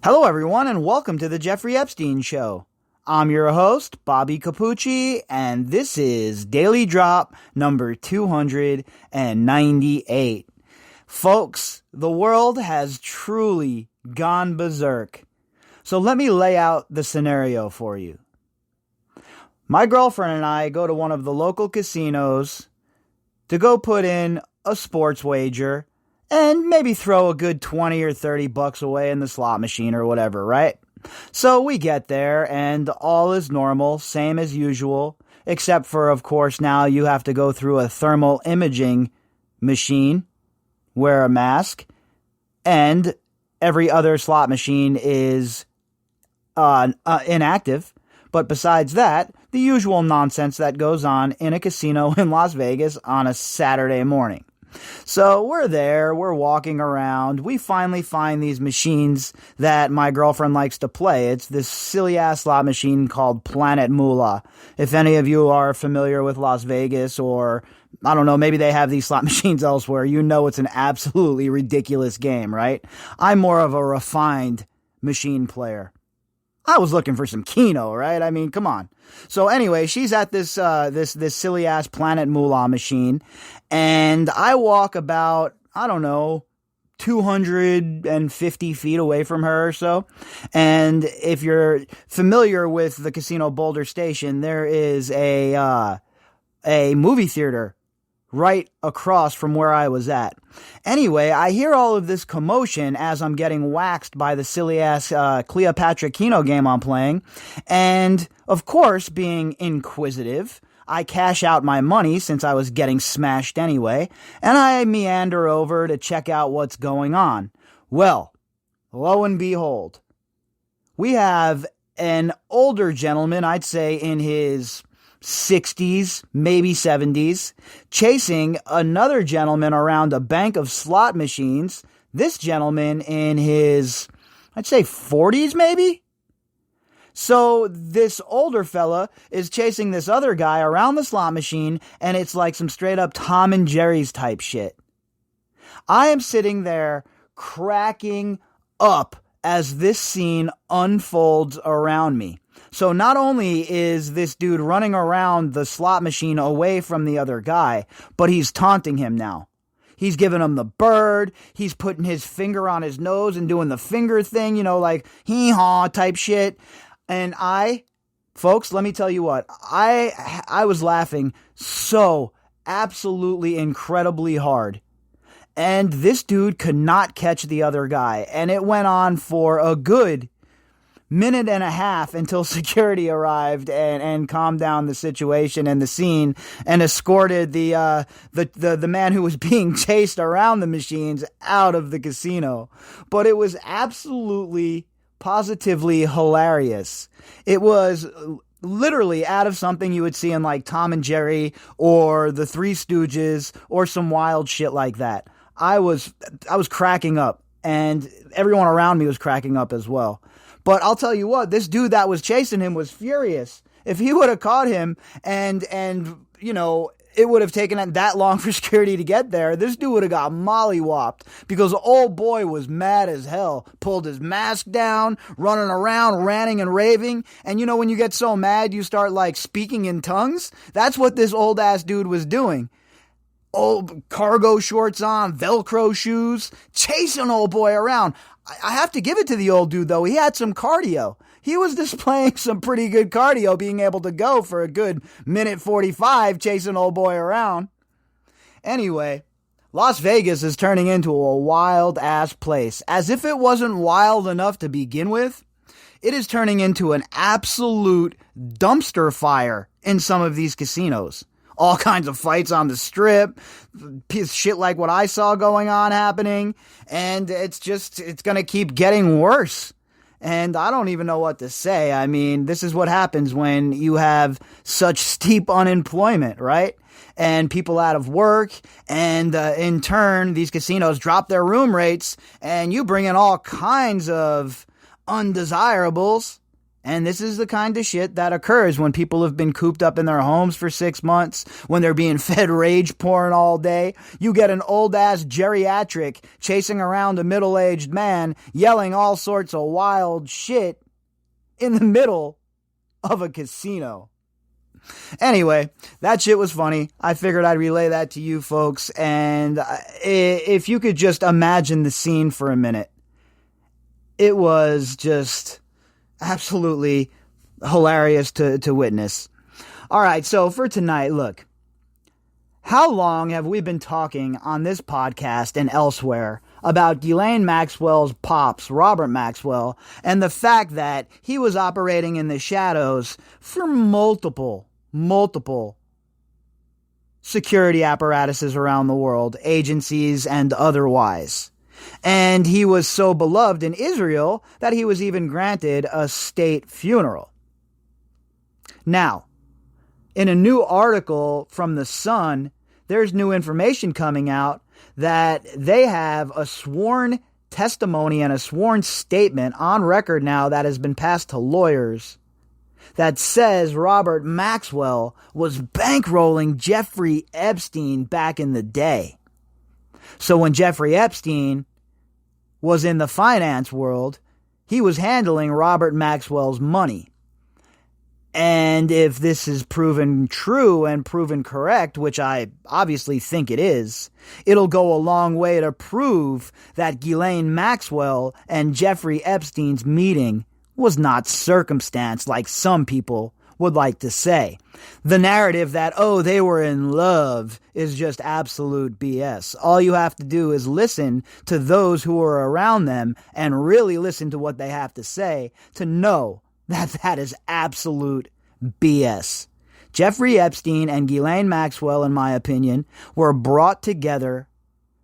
Hello, everyone, and welcome to the Jeffrey Epstein Show. I'm your host, Bobbycapucci, and this is Daily Drop number 298. Folks, the world has truly gone berserk. So let me lay out the scenario for you. My girlfriend and I go to one of the local casinos to go put in a sports wager and maybe throw a good 20 or 30 bucks away in the slot machine or whatever, right? So we get there and all is normal, same as usual, except for, of course, now you have to go through a thermal imaging machine, wear a mask, and every other slot machine is inactive. But besides that, the usual nonsense that goes on in a casino in Las Vegas on a Saturday morning. So we're there, we're walking around, we finally find these machines that my girlfriend likes to play. It's this silly-ass slot machine called Planet Moolah. If any of you are familiar with Las Vegas, or, I don't know, maybe they have these slot machines elsewhere, you know it's an absolutely ridiculous game, right? I'm more of a refined machine player. I was looking for some Keno, right? I mean, come on. So anyway, she's at this silly ass Planet Moolah machine, and I walk about, I don't know, 250 feet away from her or so. And if you're familiar with the Casino Boulder Station, there is a movie theater right across from where I was at. Anyway, I hear all of this commotion as I'm getting waxed by the silly-ass Cleopatra Keno game I'm playing. And, of course, being inquisitive, I cash out my money since I was getting smashed anyway, and I meander over to check out what's going on. Well, lo and behold, we have an older gentleman, I'd say in his 60s, maybe 70s, chasing another gentleman around a bank of slot machines. This gentleman in his, I'd say 40s maybe? So this older fella is chasing this other guy around the slot machine, and it's like some straight up Tom and Jerry's type shit. I am sitting there cracking up as this scene unfolds around me. So not only is this dude running around the slot machine away from the other guy, but he's taunting him now. He's giving him the bird. He's putting his finger on his nose and doing the finger thing, like hee-haw type shit. And folks, let me tell you what, I was laughing so absolutely incredibly hard. And this dude could not catch the other guy. And it went on for a good minute and a half until security arrived and calmed down the situation and the scene and escorted the man who was being chased around the machines out of the casino. But it was absolutely, positively hilarious. It was literally out of something you would see in like Tom and Jerry or the Three Stooges or some wild shit like that. I was cracking up, and everyone around me was cracking up as well. But I'll tell you what, this dude that was chasing him was furious. If he would have caught him and it would have taken that long for security to get there, this dude would have got mollywopped because the old boy was mad as hell. Pulled his mask down, running around, ranting and raving. And when you get so mad, you start like speaking in tongues. That's what this old ass dude was doing. Old cargo shorts on, Velcro shoes, chasing old boy around. I have to give it to the old dude, though. He had some cardio. He was displaying some pretty good cardio, being able to go for a good minute 45 chasing old boy around. Anyway, Las Vegas is turning into a wild-ass place. As if it wasn't wild enough to begin with, it is turning into an absolute dumpster fire in some of these casinos. All kinds of fights on the strip, shit like what I saw going on happening, and it's going to keep getting worse. And I don't even know what to say. I mean, this is what happens when you have such steep unemployment, right? And people out of work, and in turn, these casinos drop their room rates, and you bring in all kinds of undesirables, And this is the kind of shit that occurs when people have been cooped up in their homes for 6 months, when they're being fed rage porn all day. You get an old-ass geriatric chasing around a middle-aged man, yelling all sorts of wild shit in the middle of a casino. Anyway, that shit was funny. I figured I'd relay that to you folks. And if you could just imagine the scene for a minute, it was just absolutely hilarious to witness. All right, so for tonight, look. How long have we been talking on this podcast and elsewhere about Ghislaine Maxwell's pops, Robert Maxwell, and the fact that he was operating in the shadows for multiple security apparatuses around the world, agencies and otherwise. And he was so beloved in Israel that he was even granted a state funeral. Now, in a new article from The Sun, there's new information coming out that they have a sworn testimony and a sworn statement on record now that has been passed to lawyers that says Robert Maxwell was bankrolling Jeffrey Epstein back in the day. So when Jeffrey Epstein was in the finance world, he was handling Robert Maxwell's money. And if this is proven true and proven correct, which I obviously think it is, it'll go a long way to prove that Ghislaine Maxwell and Jeffrey Epstein's meeting was not circumstance like some people would like to say. The narrative that, oh, they were in love is just absolute BS. All you have to do is listen to those who are around them and really listen to what they have to say to know that that is absolute BS. Jeffrey Epstein and Ghislaine Maxwell, in my opinion, were brought together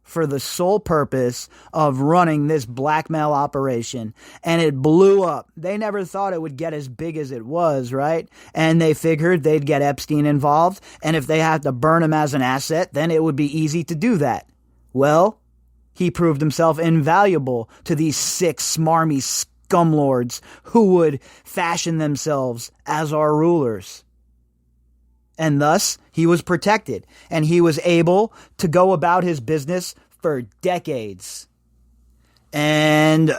for the sole purpose of running this blackmail operation, and it blew up. They never thought it would get as big as it was, right? And they figured they'd get Epstein involved, and if they had to burn him as an asset, then it would be easy to do that. Well, he proved himself invaluable to these sick, smarmy scumlords who would fashion themselves as our rulers. And thus, he was protected, and he was able to go about his business for decades. And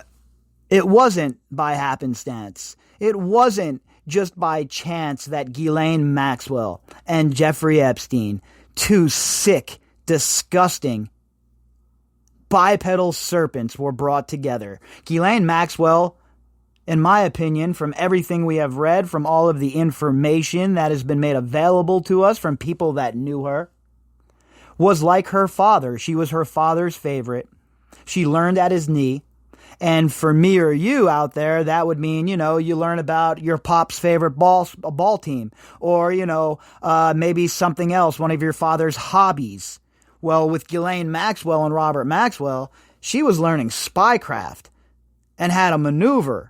it wasn't by happenstance. It wasn't just by chance that Ghislaine Maxwell and Jeffrey Epstein, two sick, disgusting, bipedal serpents, were brought together. Ghislaine Maxwell, in my opinion, from everything we have read, from all of the information that has been made available to us from people that knew her, was like her father. She was her father's favorite. She learned at his knee. And for me or you out there, that would mean, you learn about your pop's favorite ball team. Or, maybe something else, one of your father's hobbies. Well, with Ghislaine Maxwell and Robert Maxwell, she was learning spycraft and how to maneuver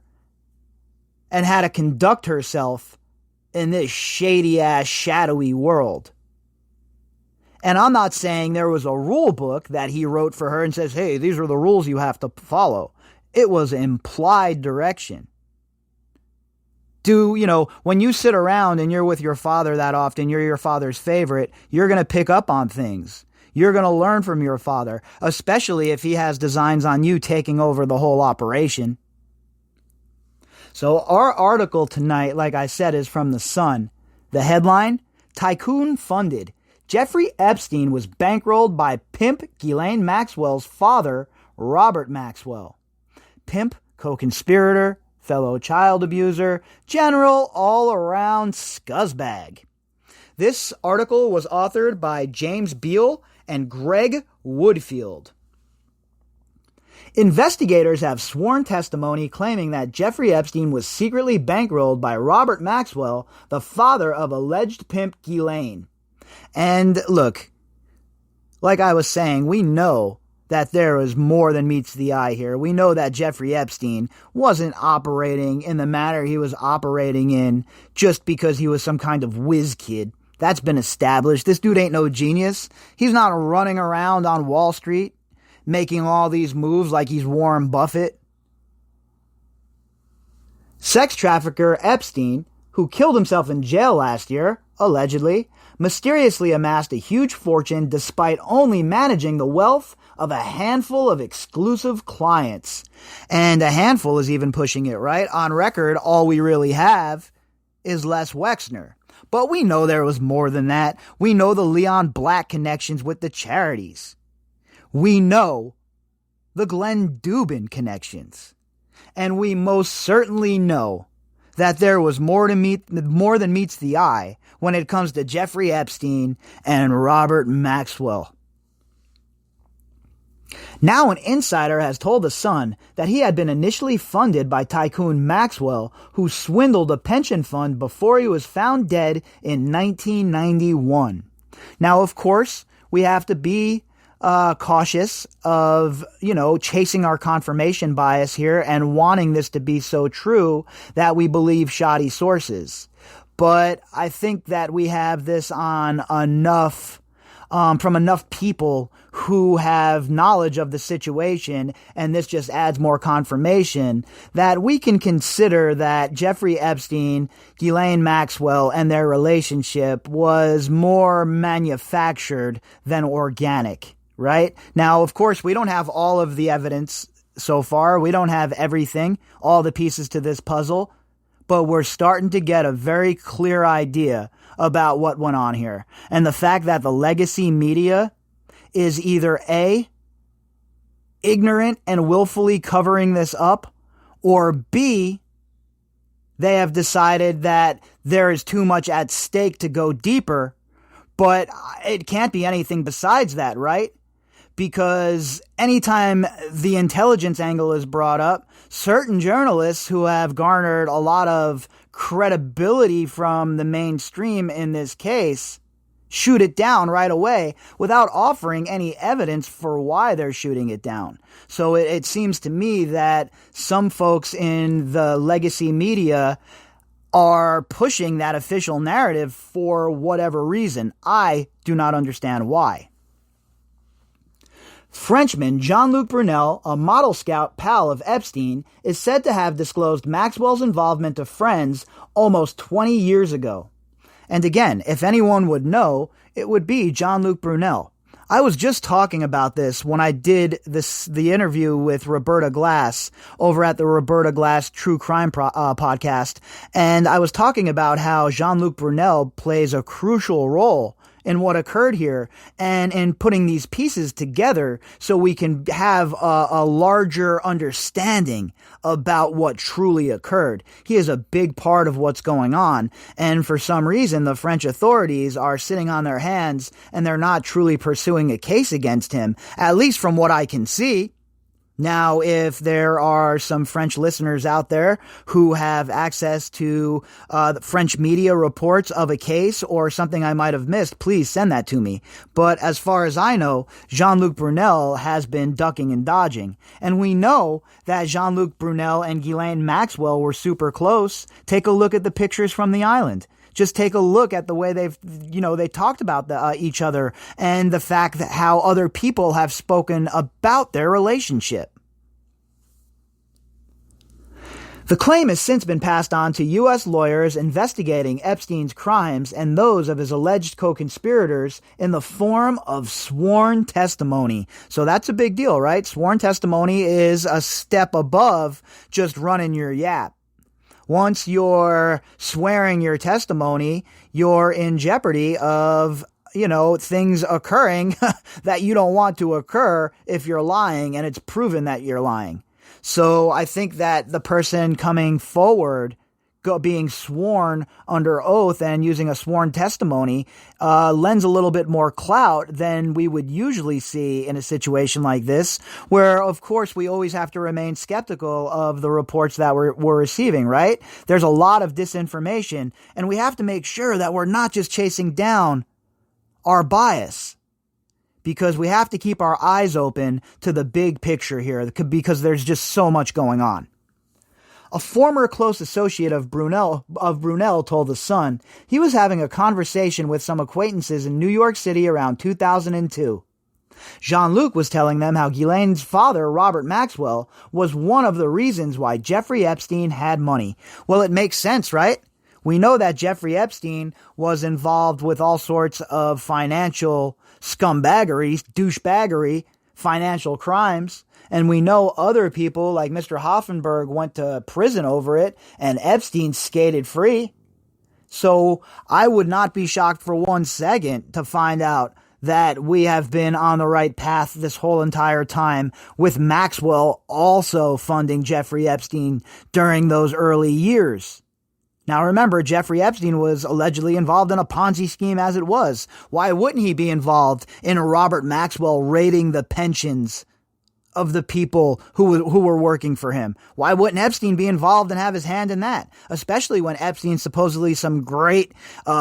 and how to conduct herself in this shady-ass, shadowy world. And I'm not saying there was a rule book that he wrote for her and says, hey, these are the rules you have to follow. It was implied direction. When you sit around and you're with your father that often, you're your father's favorite, you're going to pick up on things. You're going to learn from your father, especially if he has designs on you taking over the whole operation. So our article tonight, like I said, is from The Sun. The headline, Tycoon Funded. Jeffrey Epstein was bankrolled by pimp Ghislaine Maxwell's father, Robert Maxwell. Pimp, co-conspirator, fellow child abuser, general all-around scuzzbag. This article was authored by James Beal and Greg Woodfield. Investigators have sworn testimony claiming that Jeffrey Epstein was secretly bankrolled by Robert Maxwell, the father of alleged pimp Ghislaine. And look, like I was saying, we know that there is more than meets the eye here. We know that Jeffrey Epstein wasn't operating in the manner he was operating in just because he was some kind of whiz kid. That's been established. This dude ain't no genius. He's not running around on Wall Street making all these moves like he's Warren Buffett. Sex trafficker Epstein, who killed himself in jail last year, allegedly, mysteriously amassed a huge fortune despite only managing the wealth of a handful of exclusive clients. And a handful is even pushing it, right? On record, all we really have is Les Wexner. But we know there was more than that. We know the Leon Black connections with the charities. We know the Glenn Dubin connections. And we most certainly know that there was more than meets the eye when it comes to Jeffrey Epstein and Robert Maxwell. Now an insider has told The Sun that he had been initially funded by tycoon Maxwell, who swindled a pension fund before he was found dead in 1991. Now, of course, we have to be cautious of, chasing our confirmation bias here and wanting this to be so true that we believe shoddy sources. But I think that we have this on from enough people who have knowledge of the situation, and this just adds more confirmation that we can consider that Jeffrey Epstein, Ghislaine Maxwell, and their relationship was more manufactured than organic, right? Now, of course, we don't have all of the evidence so far. We don't have everything, all the pieces to this puzzle, but we're starting to get a very clear idea about what went on here. And the fact that the legacy media is either A, ignorant and willfully covering this up, or B, they have decided that there is too much at stake to go deeper, but it can't be anything besides that, right? Because anytime the intelligence angle is brought up, certain journalists who have garnered a lot of credibility from the mainstream in this case shoot it down right away without offering any evidence for why they're shooting it down. So it seems to me that some folks in the legacy media are pushing that official narrative for whatever reason. I do not understand why. Frenchman Jean-Luc Brunel, a model scout pal of Epstein, is said to have disclosed Maxwell's involvement to friends almost 20 years ago. And again, if anyone would know, it would be Jean-Luc Brunel. I was just talking about this when I did the interview with Roberta Glass over at the Roberta Glass True Crime podcast, and I was talking about how Jean-Luc Brunel plays a crucial role in what occurred here and in putting these pieces together so we can have a larger understanding about what truly occurred. He is a big part of what's going on, and for some reason the French authorities are sitting on their hands and they're not truly pursuing a case against him, at least from what I can see. Now, if there are some French listeners out there who have access to the French media reports of a case or something I might have missed, please send that to me. But as far as I know, Jean-Luc Brunel has been ducking and dodging. And we know that Jean-Luc Brunel and Ghislaine Maxwell were super close. Take a look at the pictures from the island. Just take a look at the way they talked about each other and the fact that how other people have spoken about their relationship. The claim has since been passed on to U.S. lawyers investigating Epstein's crimes and those of his alleged co-conspirators in the form of sworn testimony. So that's a big deal, right? Sworn testimony is a step above just running your yap. Once you're swearing your testimony, you're in jeopardy of, things occurring that you don't want to occur if you're lying and it's proven that you're lying. So I think that the person coming forward, being sworn under oath and using a sworn testimony, lends a little bit more clout than we would usually see in a situation like this, where, of course, we always have to remain skeptical of the reports that we're receiving, right? There's a lot of disinformation, and we have to make sure that we're not just chasing down our bias, because we have to keep our eyes open to the big picture here, because there's just so much going on. A former close associate of Brunel told The Sun he was having a conversation with some acquaintances in New York City around 2002. Jean-Luc was telling them how Ghislaine's father, Robert Maxwell, was one of the reasons why Jeffrey Epstein had money. Well, it makes sense, right? We know that Jeffrey Epstein was involved with all sorts of financial scumbaggery, douchebaggery, financial crimes. And we know other people like Mr. Hoffenberg went to prison over it and Epstein skated free. So I would not be shocked for 1 second to find out that we have been on the right path this whole entire time, with Maxwell also funding Jeffrey Epstein during those early years. Now remember, Jeffrey Epstein was allegedly involved in a Ponzi scheme as it was. Why wouldn't he be involved in Robert Maxwell raiding the pensions of the people who were working for him? Why wouldn't Epstein be involved and have his hand in that? Especially when Epstein's supposedly some great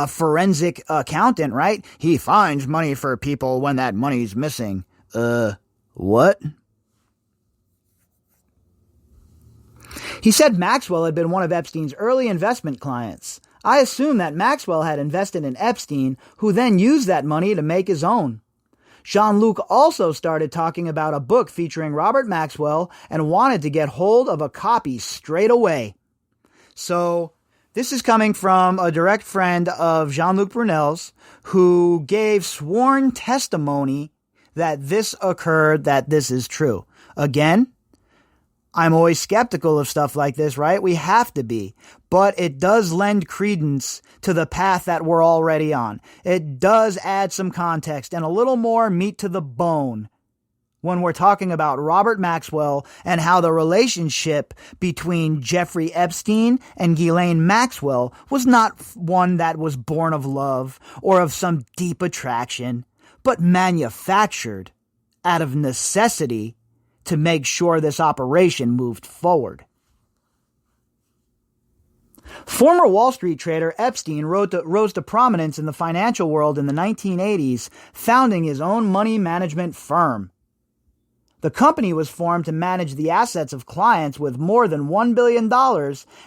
forensic accountant, right? He finds money for people when that money's missing. What? He said Maxwell had been one of Epstein's early investment clients. I assume that Maxwell had invested in Epstein, who then used that money to make his own. Jean-Luc also started talking about a book featuring Robert Maxwell and wanted to get hold of a copy straight away. So this is coming from a direct friend of Jean-Luc Brunel's, who gave sworn testimony that this occurred, that this is true. Again, I'm always skeptical of stuff like this, right? We have to be. But it does lend credence to the path that we're already on. It does add some context and a little more meat to the bone when we're talking about Robert Maxwell and how the relationship between Jeffrey Epstein and Ghislaine Maxwell was not one that was born of love or of some deep attraction, but manufactured out of necessity to make sure this operation moved forward. Former Wall Street trader Epstein rose to prominence in the financial world in the 1980s, founding his own money management firm. The company was formed to manage the assets of clients with more than $1 billion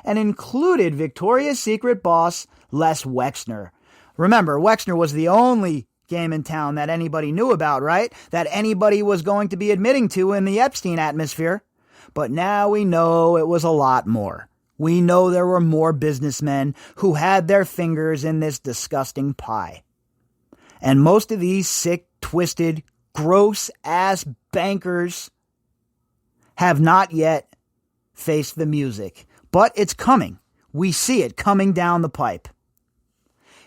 and included Victoria's Secret boss Les Wexner. Remember, Wexner was the only game in town that anybody knew about, right? That anybody was going to be admitting to in the Epstein atmosphere. But now we know it was a lot more. We know there were more businessmen who had their fingers in this disgusting pie. And most of these sick, twisted, gross-ass bankers have not yet faced the music. But it's coming. We see it coming down the pipe.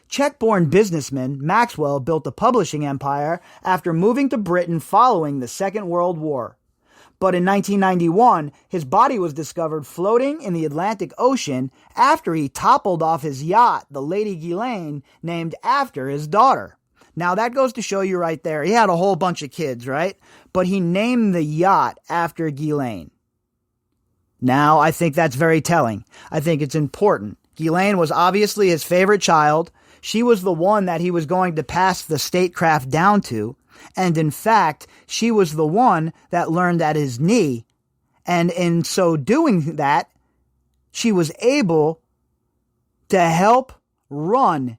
Czech-born businessman Maxwell built a publishing empire after moving to Britain following the Second World War. But in 1991, his body was discovered floating in the Atlantic Ocean after he toppled off his yacht, the Lady Ghislaine, named after his daughter. Now that goes to show you right there. He had a whole bunch of kids, right? But he named the yacht after Ghislaine. Now, I think that's very telling. I think it's important. Ghislaine was obviously his favorite child. She was the one that he was going to pass the statecraft down to. And in fact, she was the one that learned at his knee. And in so doing that, she was able to help run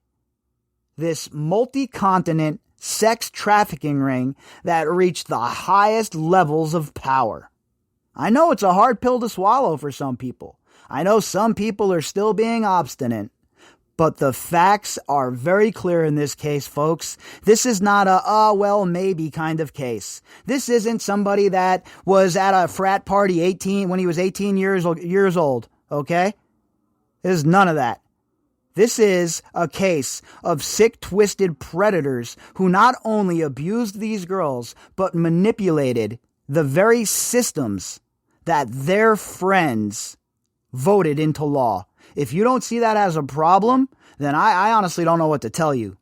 this multi-continent sex trafficking ring that reached the highest levels of power. I know it's a hard pill to swallow for some people. I know some people are still being obstinate. But the facts are very clear in this case, folks. This is not a, well, maybe kind of case. This isn't somebody that was at a frat party when he was 18 years old, okay? There's none of that. This is a case of sick, twisted predators who not only abused these girls, but manipulated the very systems that their friends voted into law. If you don't see that as a problem, then I honestly don't know what to tell you.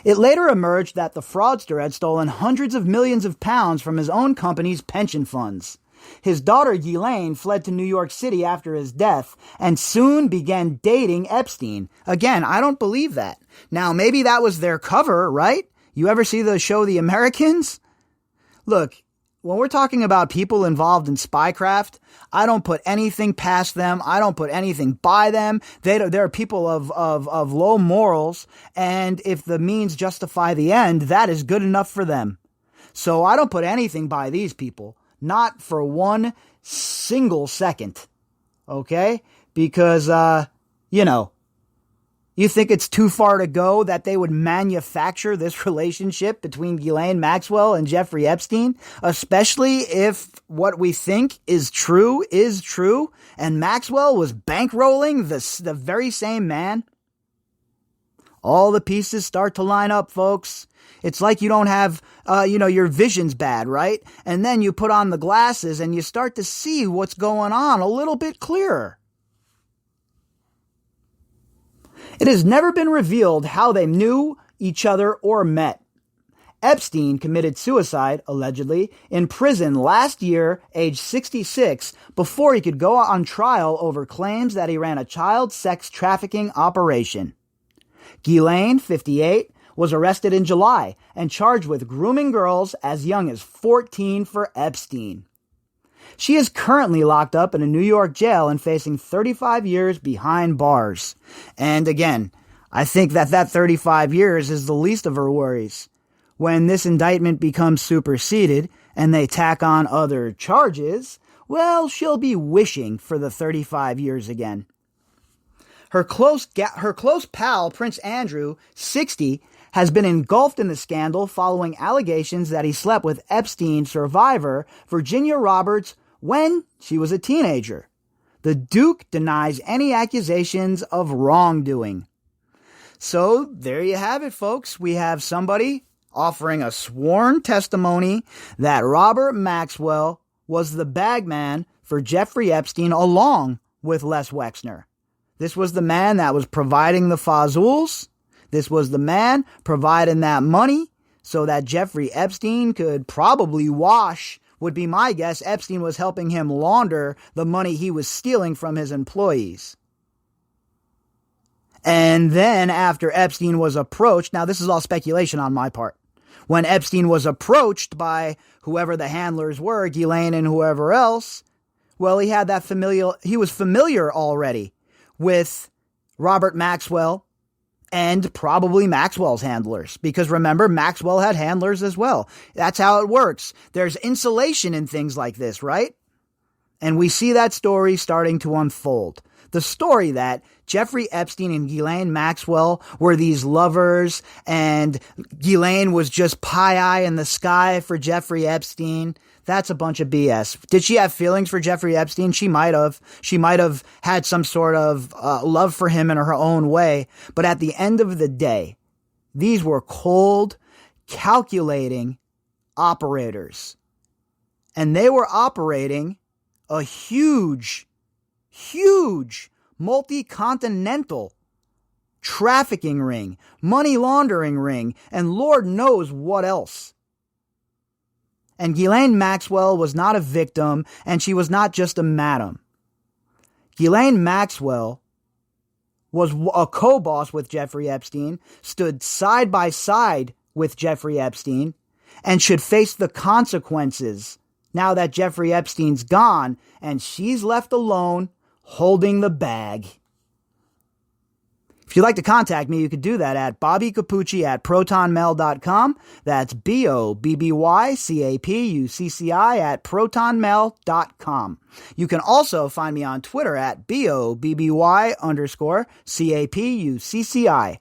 It later emerged that the fraudster had stolen hundreds of millions of pounds from his own company's pension funds. His daughter Ghislaine fled to New York City after his death and soon began dating Epstein. Again, I don't believe that. Now, maybe that was their cover, right? You ever see the show The Americans? Look, when we're talking about people involved in spycraft, I don't put anything past them. I don't put anything by them. They're people of low morals. And if the means justify the end, that is good enough for them. So I don't put anything by these people. Not for one single second. Okay? Because, you think it's too far to go that they would manufacture this relationship between Ghislaine Maxwell and Jeffrey Epstein, especially if what we think is true, and Maxwell was bankrolling the very same man? All the pieces start to line up, folks. It's like you don't have, your vision's bad, right? And then you put on the glasses and you start to see what's going on a little bit clearer. It has never been revealed how they knew each other or met. Epstein committed suicide, allegedly, in prison last year, age 66, before he could go on trial over claims that he ran a child sex trafficking operation. Ghislaine, 58, was arrested in July and charged with grooming girls as young as 14 for Epstein. She is currently locked up in a New York jail and facing 35 years behind bars. And again, I think that 35 years is the least of her worries. When this indictment becomes superseded and they tack on other charges, well, she'll be wishing for the 35 years again. Her close pal, Prince Andrew, 60, has been engulfed in the scandal following allegations that he slept with Epstein survivor Virginia Roberts when she was a teenager. The Duke denies any accusations of wrongdoing. So there you have it, folks. We have somebody offering a sworn testimony that Robert Maxwell was the bagman for Jeffrey Epstein along with Les Wexner. This was the man that was providing the fazools. This was the man providing that money so that Jeffrey Epstein could probably would be my guess. Epstein was helping him launder the money he was stealing from his employees. And then after Epstein was approached, now this is all speculation on my part, when Epstein was approached by whoever the handlers were, Ghislaine and whoever else, well, he was familiar already with Robert Maxwell and probably Maxwell's handlers. Because remember, Maxwell had handlers as well. That's how it works. There's insulation in things like this, right? And we see that story starting to unfold. The story that Jeffrey Epstein and Ghislaine Maxwell were these lovers and Ghislaine was just pie-eye in the sky for Jeffrey Epstein. That's a bunch of BS. Did she have feelings for Jeffrey Epstein? She might have. She might have had some sort of love for him in her own way. But at the end of the day, these were cold, calculating operators. And they were operating a huge multi-continental trafficking ring, money laundering ring, and Lord knows what else. And Ghislaine Maxwell was not a victim, and she was not just a madam. Ghislaine Maxwell was a co-boss with Jeffrey Epstein, stood side by side with Jeffrey Epstein, and should face the consequences now that Jeffrey Epstein's gone and she's left alone holding the bag. If you'd like to contact me, you could do that at Bobbycapucci@protonmail.com. That's BOBBYCAPUCCI@protonmail.com. You can also find me on Twitter at BOBBY_CAPUCCI.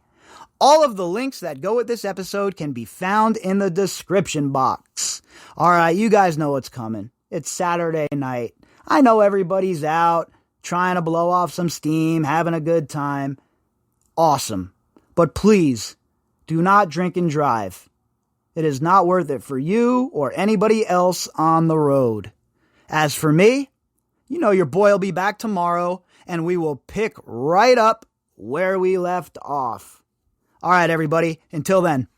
All of the links that go with this episode can be found in the description box. All right, you guys know what's coming. It's Saturday night. I know everybody's out trying to blow off some steam, having a good time. Awesome. But please, do not drink and drive. It is not worth it for you or anybody else on the road. As for me, your boy will be back tomorrow, and we will pick right up where we left off. All right, everybody. Until then.